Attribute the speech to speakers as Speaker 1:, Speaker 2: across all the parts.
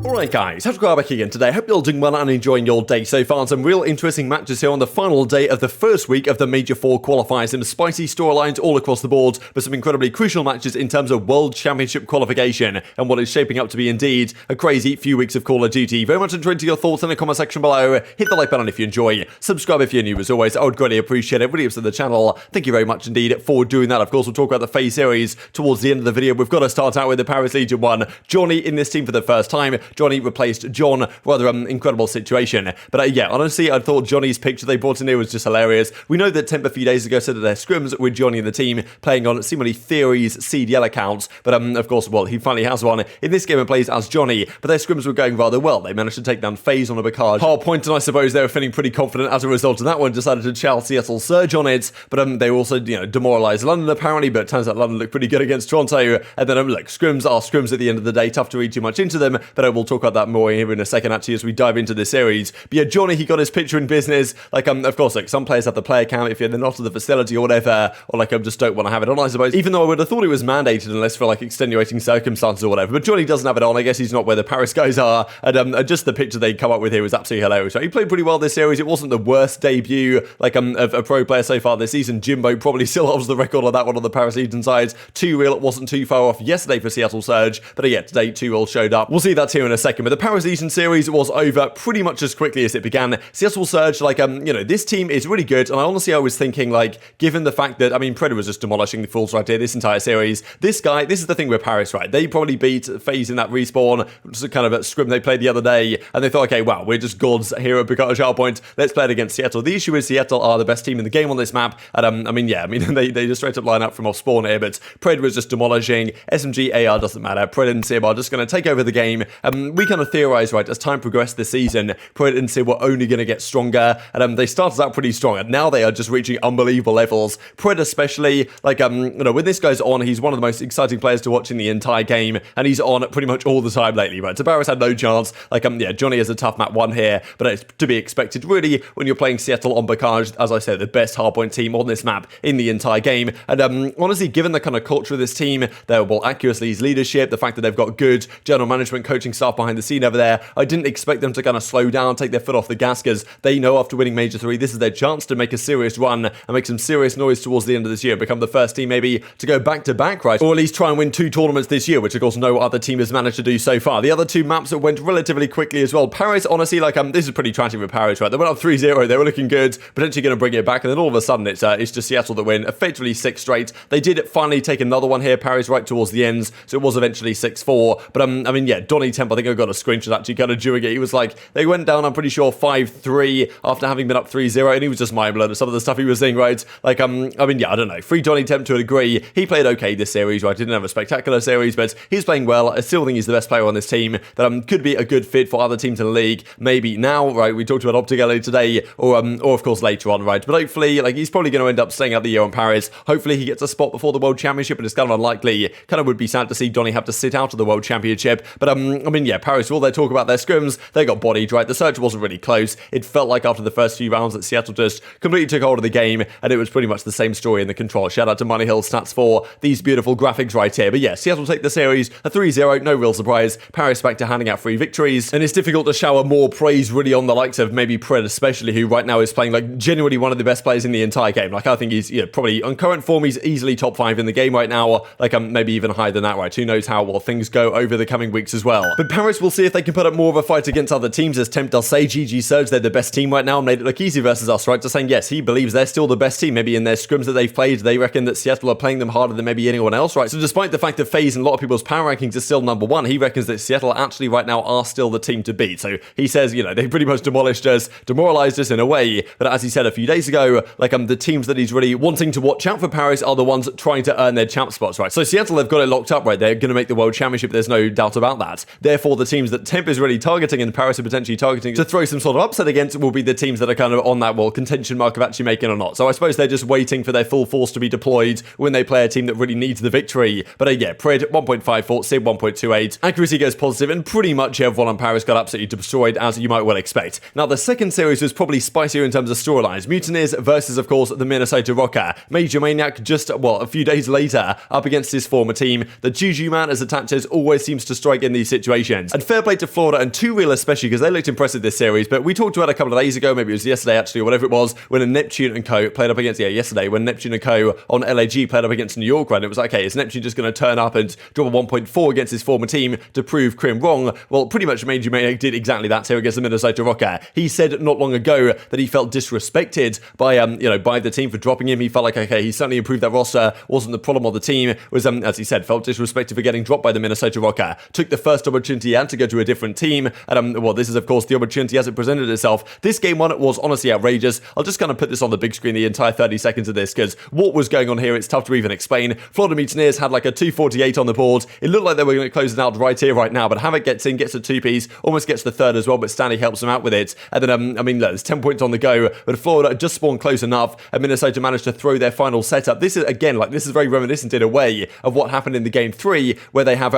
Speaker 1: Alright guys, TacticalRab back again today. Hope you're all doing well and enjoying your day so far. Some real interesting matches here on the final day of the first week of the Major 4 qualifiers. Some spicy storylines all across the board, but some incredibly crucial matches in terms of World Championship qualification and what is shaping up to be indeed a crazy few weeks of Call of Duty. Very much enjoying your thoughts in the comment section below. Hit the like button if you enjoy. Subscribe if you're new as always. I would greatly appreciate it. Really up to the channel. Thank you very much indeed for doing that. Of course, we'll talk about the FaZe series towards the end of the video. We've got to start out with the Paris Legion one. Johnny in this team for the first time. Johnny replaced John, rather incredible situation. But yeah, honestly, I thought Johnny's picture they brought in here was just hilarious. We know that Temp a few days ago said that their scrims with Johnny and the team playing on seemingly Theory's CDL accounts, but of course, well, he finally has one in this game and plays as Johnny, but their scrims were going rather well. They managed to take down FaZe on a Bacard hard point, and I suppose they were feeling pretty confident as a result of that one, decided to chow Seattle Surge on it, but they also, demoralised London apparently, but it turns out London looked pretty good against Toronto, and then look, scrims are scrims at the end of the day, tough to read too much into them, but we'll talk about that more here in a second actually as we dive into this series. But yeah, Johnny, he got his picture in business. Like, of course, like some players have the player cam if they're not at the facility or whatever, or like just don't want to have it on, I suppose. Even though I would have thought it was mandated unless for like extenuating circumstances or whatever. But Johnny doesn't have it on. I guess he's not where the Paris guys are. And just the picture they come up with here was absolutely hilarious. So he played pretty well this series. It wasn't the worst debut like of a pro player so far this season. Jimbo probably still holds the record on that one on the Paris Legion side. 2-real wasn't too far off yesterday for Seattle Surge, but yeah, today 2-real showed up. We'll see that here in a second. But the Paris Legion series was over pretty much as quickly as it began. Seattle Surge, like, this team is really good, and I was thinking, like, given the fact that, Predator was just demolishing the Fools right here, this entire series, this is the thing with Paris, right? They probably beat FaZe in that respawn, just kind of a scrim they played the other day, and they thought, okay, wow, we're just gods here at Bacard Sharp Point, let's play it against Seattle. The issue is Seattle are the best team in the game on this map, and, they just straight up line up from off spawn here, but Pred was just demolishing, SMG, AR doesn't matter, Pred and Sim are just going to take over the game, we kind of theorize, right, as time progressed this season, Pred and Sim were only going to get stronger, and they started out pretty strong, and now they are just reaching unbelievable levels. Pred especially, like, when this guy's on, he's one of the most exciting players to watch in the entire game, and he's on pretty much all the time lately, right? Tabaris had no chance, like, Johnny has a tough map 1 here, but it's to be expected, really, when you're playing Seattle on Bacard, as I said, the best hardpoint team on this map in the entire game, and honestly, given the kind of culture of this team, their ball accuracy, his leadership, the fact that they've got good general management, coaching staff behind the scene over there, I didn't expect them to kind of slow down, take their foot off the gas, because they know after winning Major 3, this is their chance to make a serious run and make some serious noise towards the end of this year, become the first team maybe to go back-to-back, right? Or at least try and win 2 tournaments this year, which of course no other team has managed to do so far. The other 2 maps that went relatively quickly as well. Paris, honestly, like, this is pretty tragic with Paris, right? They went up 3-0, they were looking good, potentially going to bring it back, and then all of a sudden it's just Seattle that win, effectively 6 straight. They did finally take another one here, Paris, right towards the ends, so it was eventually 6-4, but yeah, Donny Temp, I think I got a screenshot actually kind of during it. He was like, they went down, I'm pretty sure, 5-3 after having been up 3-0, and he was just mind-blown at some of the stuff he was saying, right? Like, yeah, I don't know. Free Donny Temp to a degree. He played okay this series, right? Didn't have a spectacular series, but he's playing well. I still think he's the best player on this team that could be a good fit for other teams in the league. Maybe now, right? We talked about Octane today, or of course later on, right? But hopefully, like, he's probably going to end up staying out the year on Paris. Hopefully he gets a spot before the World Championship, but it's kind of unlikely. Kind of would be sad to see Donny have to sit out of the World Championship. But yeah, Paris, all they talk about their scrims, they got bodied, right? The search wasn't really close. It felt like after the first few rounds that Seattle just completely took hold of the game, and it was pretty much the same story in the control. Shout out to Money Hill Stats for these beautiful graphics right here. But yeah, Seattle take the series, a 3-0, no real surprise. Paris back to handing out 3 victories, and it's difficult to shower more praise really on the likes of maybe Pred especially, who right now is playing like genuinely one of the best players in the entire game. Like, I think he's probably on current form, he's easily top 5 in the game right now, like maybe even higher than that, right? Who knows how well things go over the coming weeks as well. But Paris will see if they can put up more of a fight against other teams, as Temp does say. GG Surge, they're the best team right now, made it look easy versus us, right? Just saying, yes, he believes they're still the best team. Maybe in their scrims that they've played, they reckon that Seattle are playing them harder than maybe anyone else, right? So despite the fact that FaZe and a lot of people's power rankings are still number 1, he reckons that Seattle actually right now are still the team to beat. So he says, they pretty much demolished us, demoralized us in a way, but as he said a few days ago, like, the teams that he's really wanting to watch out for Paris are the ones trying to earn their champ spots, right? So Seattle have got it locked up, right? They're going to make the World Championship, there's no doubt about that. Therefore, the teams that Temp is really targeting and Paris are potentially targeting to throw some sort of upset against will be the teams that are kind of on that, well, contention mark of actually making or not. So I suppose they're just waiting for their full force to be deployed when they play a team that really needs the victory. But yeah, Pred 1.54, Sim 1.28. Accuracy goes positive, and pretty much everyone on Paris got absolutely destroyed, as you might well expect. Now, the second series was probably spicier in terms of storylines. Mutineers versus, of course, the Minnesota Rokkr. Major Maniac just, well, a few days later, up against his former team. The Juju man, as attacked as always seems to strike in these situations. congratulations. And fair play to Florida and 2Real especially, because they looked impressive this series, but we talked about it a couple of days ago, maybe it was yesterday actually, or whatever it was, when a Neptune and co played up against, yesterday, when Neptune and co on LAG played up against New York, right? And it was like, okay, is Neptune just going to turn up and drop a 1.4 against his former team to prove Crim wrong? Well, pretty much aBeZy did exactly that here against the Minnesota Rokkr. He said not long ago that he felt disrespected by, by the team for dropping him. He felt like, okay, he certainly improved that roster, wasn't the problem of the team, was, as he said, felt disrespected for getting dropped by the Minnesota Rokkr. Took the first opportunity he had to go to a different team, and, this is, of course, the opportunity as it presented itself. This game one was honestly outrageous. I'll just kind of put this on the big screen, the entire 30 seconds of this, because what was going on here, it's tough to even explain. Florida Mutineers had like a 248 on the board. It looked like they were going to close it out right here, right now, but Havok gets in, gets a two-piece, almost gets the third as well, but Standy helps him out with it. And then, look, there's 10 points on the go, but Florida just spawned close enough, and Minnesota managed to throw their final setup. This is, again, like, this is very reminiscent in a way of what happened in the game 3, where they have,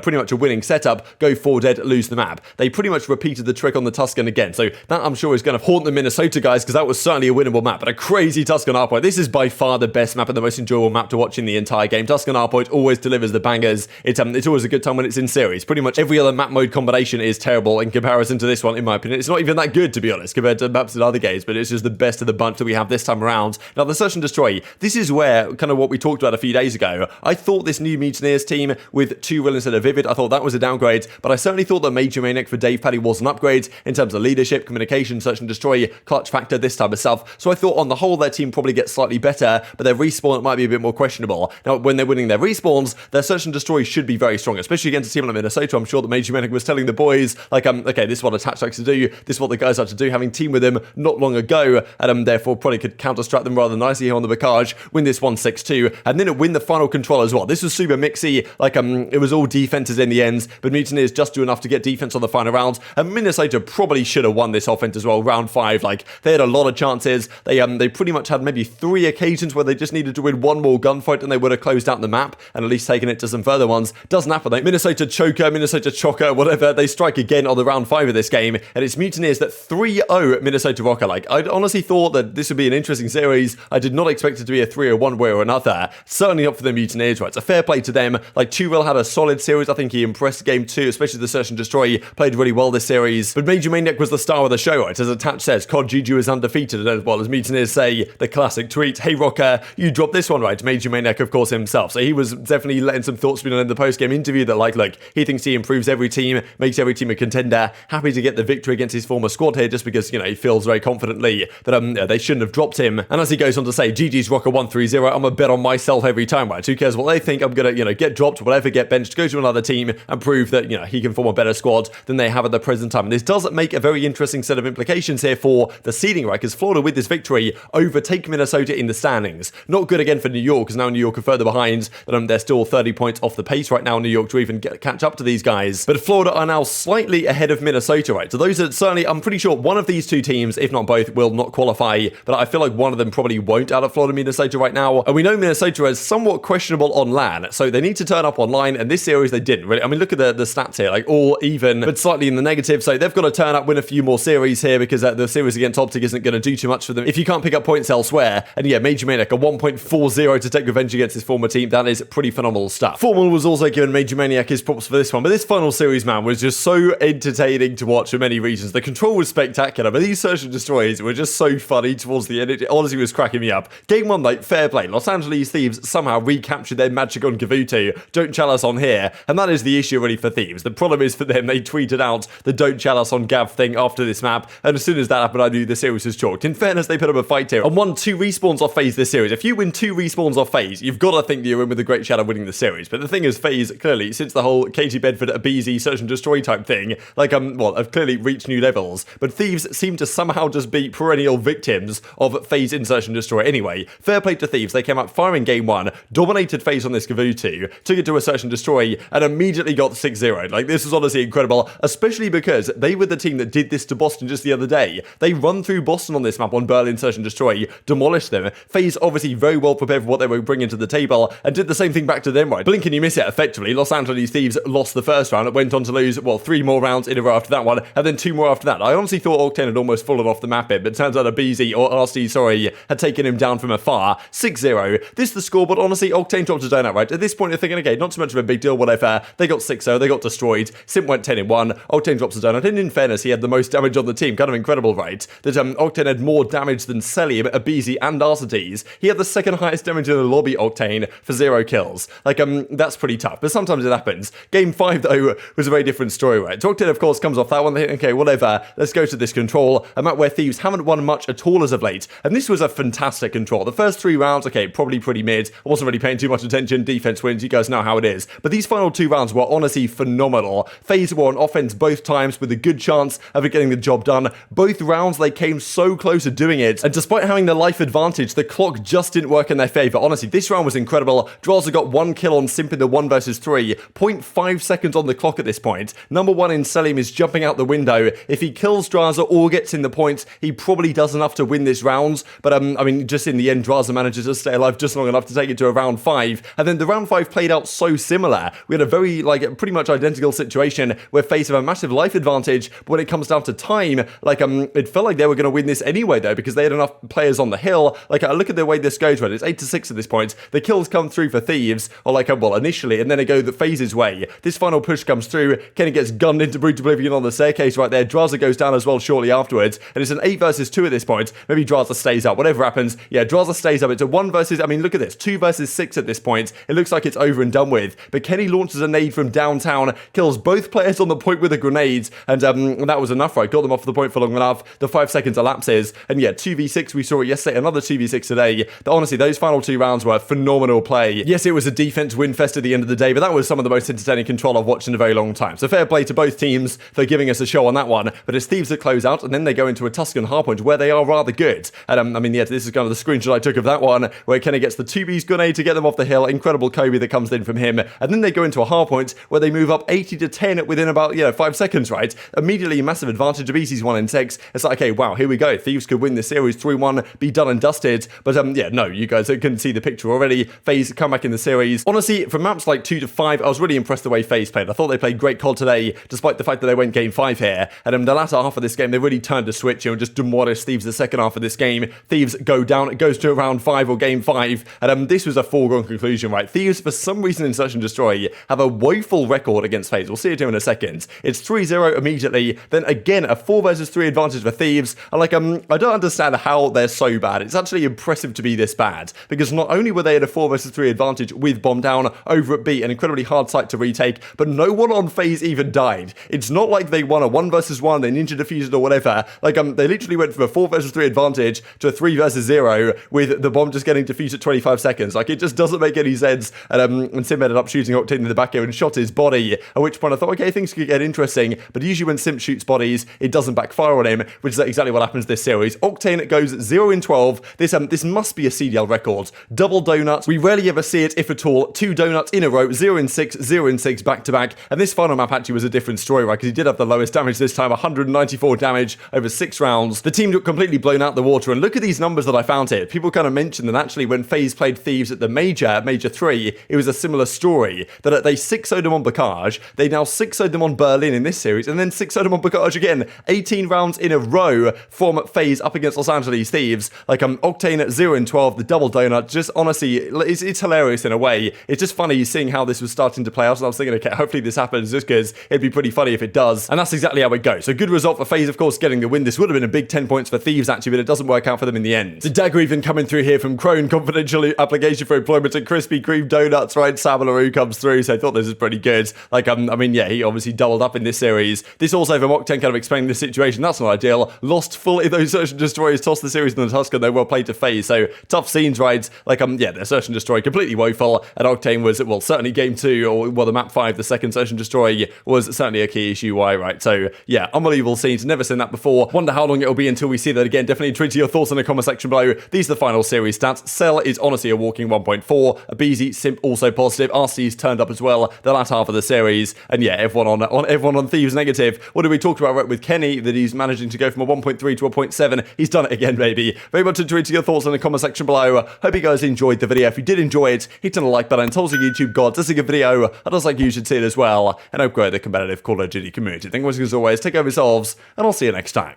Speaker 1: pretty much a winning setup, go 4 dead, lose the map. They pretty much repeated the trick on the Tuscan again, so that I'm sure is going to haunt the Minnesota guys, because that was certainly a winnable map, but a crazy Tuscan R-Point. This is by far the best map and the most enjoyable map to watch in the entire game. Tuscan R-Point always delivers the bangers. It's always a good time when it's in series. Pretty much every other map mode combination is terrible in comparison to this one, in my opinion. It's not even that good, to be honest, compared to maps in other games, but it's just the best of the bunch that we have this time around. Now, the Search and Destroy, this is where, kind of what we talked about a few days ago, I thought this new Mutineers team with 2Real instead of Vivid, I thought that was a downgrade, but I certainly thought that aBeZy for Dave Paddy was an upgrade in terms of leadership, communication, Search and Destroy, clutch factor, this type of stuff. So I thought on the whole their team probably gets slightly better, but their respawn might be a bit more questionable. Now, when they're winning their respawns, their Search and Destroy should be very strong, especially against a team like Minnesota. I'm sure that aBeZy was telling the boys, like, okay, this is what Attach likes to do, this is what the guys like to do, having teamed with them not long ago, and therefore probably could counter-strat them rather nicely here on the Bacage, win this 1-6-2, and then win the final control as well. This was super mixy, like, it was all defenses in the end, but Mutineers just do enough to get defense on the final round, and Minnesota probably should have won this offense as well, round 5, like, they had a lot of chances, they pretty much had maybe 3 occasions where they just needed to win one more gunfight and they would have closed out the map, and at least taken it to some further ones. Doesn't happen though. Minnesota choker, Minnesota chocker, whatever, they strike again on the round 5 of this game, and it's Mutineers that 3-0 Minnesota Rokkr. Like, I'd honestly thought that this would be an interesting series. I did not expect it to be a 3-0 one way or another. Certainly not for the Mutineers, right? It's a fair play to them. Like, 2Real had a solid series. I think he impressed game 2, especially the Search and Destroy, played really well this series. But aBeZy was the star of the show, right? As Attach says, COD GG is undefeated, as well as Mutineers say, the classic tweet, hey Rokkr, you dropped this one, right? aBeZy, of course, himself. So he was definitely letting some thoughts be on in the post-game interview that, like, look, he thinks he improves every team, makes every team a contender, happy to get the victory against his former squad here, just because, he feels very confidently that they shouldn't have dropped him. And as he goes on to say, GG's Rokkr 1-3-0, I'm gonna bet on myself every time, right? Who cares what they think? I'm gonna, get dropped, whatever, get benched, go to another team and prove that, he can form a better squad than they have at the present time. And this does make a very interesting set of implications here for the seeding, right? Because Florida, with this victory, overtake Minnesota in the standings. Not good again for New York, because now New York are further behind, but they're still 30 points off the pace right now, New York, to even catch up to these guys. But Florida are now slightly ahead of Minnesota, right? So those are certainly, I'm pretty sure one of these two teams, if not both, will not qualify, but I feel like one of them probably won't out of Florida, Minnesota right now. And we know Minnesota is somewhat questionable on LAN, so they need to turn up online, and this series they didn't really. I mean, look at the stats here, like all even, but slightly in the negative, so they've got to turn up, win a few more series here, because the series against Optic isn't going to do too much for them if you can't pick up points elsewhere. And yeah, aBeZy, a 1.40 to take revenge against his former team, that is pretty phenomenal stuff. Formal was also given aBeZy his props for this one, but this final series, man, was just so entertaining to watch for many reasons. The control was spectacular, but these Search and Destroys were just so funny towards the end. It honestly was cracking me up. Game 1, like, fair play. Los Angeles Thieves somehow recaptured their magic on Gavutu. Don't chalice on here. And that is the issue really for Thieves. The problem is for them, they tweeted out the don't chalice on Gav thing after this map, and as soon as that happened, I knew the series was chalked. In fairness, they put up a fight here and won 2 respawns off FaZe this series. If you win 2 respawns off FaZe, you've got to think that you're in with a great shot of winning the series. But the thing is, FaZe, clearly, since the whole Katie Bedford aBeZy Search and Destroy type thing, like, have clearly reached new levels. But Thieves seem to somehow just be perennial victims of FaZe in Search and Destroy. Anyway, fair play to Thieves. They came out firing game 1, dominated FaZe on this Gavutu, took it to a Search and Destroy, and immediately got 6-0. Like, this was honestly incredible, especially because they were the team that did this to Boston just the other day. They run through Boston on this map on Berlin Search and Destroy, demolished them. FaZe obviously very well prepared for what they were bringing to the table, and did the same thing back to them, right? Blink and you miss it, effectively. Los Angeles Thieves lost the first round. It went on to lose, well, 3 more rounds in a row after that one, and then 2 more after that. I honestly thought Octane had almost fallen off the map here, but it turns out aBeZy, or RC, sorry, had taken him down from afar. 6-0. This is the score, but honestly, Octane dropped a donut, right? At this point, you're thinking, okay, not too much of a big deal, whatever. They got 6-0, they got destroyed. destroyed. Simp went 10-1. Octane drops a donut. And in fairness, he had the most damage on the team. Kind of incredible, right? That Octane had more damage than Cellium, aBeZy, and Arcitys. He had the second highest damage in the lobby, Octane, for 0 kills. Like, that's pretty tough. But sometimes it happens. Game 5, though, was a very different story, right? So Octane, of course, comes off that one. They think, okay, whatever. Let's go to this control. A map where Thieves haven't won much at all as of late. And this was a fantastic control. The first 3 rounds, okay, probably pretty mid. I wasn't really paying too much attention. Defense wins. You guys know how it is. But these final 2 rounds were honestly phenomenal. FaZe were on offense both times with a good chance of getting the job done. Both rounds, they came so close to doing it. And despite having the life advantage, the clock just didn't work in their favor. Honestly, this round was incredible. Drazah got 1 kill on Simp in the 1 versus 3. 0.5 seconds on the clock at this point. Number 1 in Cellium is jumping out the window. If he kills Drazah or gets in the points, he probably does enough to win this round. But, I mean, just in the end, Drazah manages to stay alive just long enough to take it to a round 5. And then the round 5 played out so similar. We had a very, pretty much identical situation where FaZe have a massive life advantage, but when it comes down to time, it felt like they were going to win this anyway, though, because they had enough players on the hill. Look at the way this goes, right? It's 8-6 at this point. The kills come through for Thieves, or well, initially, and then they go the FaZe's way. This final push comes through. Kenny gets gunned into Brute Oblivion on the staircase right there. Drazah goes down as well shortly afterwards, and it's an 8 versus 2 at this point. Maybe Drazah stays up. Whatever happens, yeah, Drazah stays up. It's a 1 versus, look at this, 2 versus 6 at this point. It looks like it's over and done with, but Kenny launches a nade from downtown, kills both players on the point with a grenade, and that was enough, right? Got them off the point for long enough. The 5 seconds elapses, and yeah, 2v6, we saw it yesterday, another 2v6 today. Honestly, those final 2 rounds were phenomenal play. Yes, it was a defense win fest at the end of the day, but that was some of the most entertaining control I've watched in a very long time. So fair play to both teams for giving us a show on that one, but it's Thieves that close out, and then they go into a Tuscan hardpoint where they are rather good. And yeah, this is kind of the screenshot I took of that one, where Kenny gets the 2B's grenade to get them off the hill. Incredible Kobe that comes in from him, and then they go into a hardpoint where they move up 80-10 within about 5 seconds, right? Immediately massive advantage. aBeZy's 1 in 6. It's like, okay, wow, here we go. Thieves could win this series 3-1, be done and dusted. But yeah, no, you guys couldn't see the picture already. FaZe come back in the series. Honestly, from maps like 2 to 5, I was really impressed the way FaZe played. I thought they played great COD today, despite the fact that they went game 5 here. And the latter half of this game, they really turned a switch and just demolished Thieves the second half of this game. Thieves go down. It goes to round 5 or game 5. And this was a foregone conclusion, right? Thieves, for some reason in Search and Destroy, have a woeful record against FaZe. We'll see it here in a second. It's 3-0 immediately. Then again, a 4 versus 3 advantage for Thieves. And I don't understand how they're so bad. It's actually impressive to be this bad, because not only were they at a 4 versus 3 advantage with bomb down over at B, an incredibly hard site to retake, but no one on FaZe even died. It's not like they won a 1 versus 1, they ninja defused or whatever. They literally went from a 4 versus 3 advantage to a 3 versus 0 with the bomb just getting defused at 25 seconds. It just doesn't make any sense. And Simp ended up shooting Octane in the back here and shot his body, at which point I thought, okay, things could get interesting, but usually when Simp shoots bodies, it doesn't backfire on him, which is exactly what happens this series. Octane goes 0 in 12. This must be a CDL record. Double donuts. We rarely ever see it, if at all. 2 donuts in a row, 0 in 6, 0 in 6 back to back. And this final map actually was a different story, right? Because he did have the lowest damage this time, 194 damage over 6 rounds. The team got completely blown out the water, and look at these numbers that I found here. People kind of mentioned that actually when FaZe played Thieves at the Major 3, it was a similar story, that they 6-0'd them on Bacage, they now 6-0'd them on Berlin in this series, and then 6-0'd them on Bacage again. 18 rounds in a row from FaZe up against Los Angeles Thieves. Octane at 0 in 12, the double donut, just honestly, it's hilarious in a way. It's just funny seeing how this was starting to play out, and I was thinking, okay, hopefully this happens, just because it'd be pretty funny if it does, and that's exactly how it goes. So good result for FaZe, of course, getting the win. This would have been a big 10 points for Thieves, actually, but it doesn't work out for them in the end. The dagger even coming through here from Crone, confidential application for employment at Krispy Kreme Donuts, right? Sabaloroo comes through, so I thought this was pretty good. Yeah, he obviously doubled up in this series. This also from Octane kind of explaining the situation. That's not ideal. Lost fully those Search and Destroyers, tossed the series in the Tuscan, they well played to FaZe, so tough scenes, right? Yeah, their Search and Destroy completely woeful, and Octane was, well, certainly game 2, or, well, the map 5, the second Search and Destroy was certainly a key issue, why, right? So, yeah, unbelievable scenes, never seen that before. Wonder how long it'll be until we see that again. Definitely tweet your thoughts in the comment section below. These are the final series stats. Cell is honestly a walking 1.4, aBeZy, Simp also positive, Arcitys turned up as well, the last half of the series, and yeah, everyone on Thieves negative. What did we talk about, right, with Kenny, that he's managing to go from a 1.3 to a 0.7, he's done it again, baby. Very much tweet your thoughts in the comment section below. Hope you guys enjoyed the video. If you did enjoy it, hit on the like button, tell us your YouTube gods, this is a good video, I just like you should see it as well, and hope grow the competitive Call of Duty community. Thank you as always, take care of yourselves, and I'll see you next time.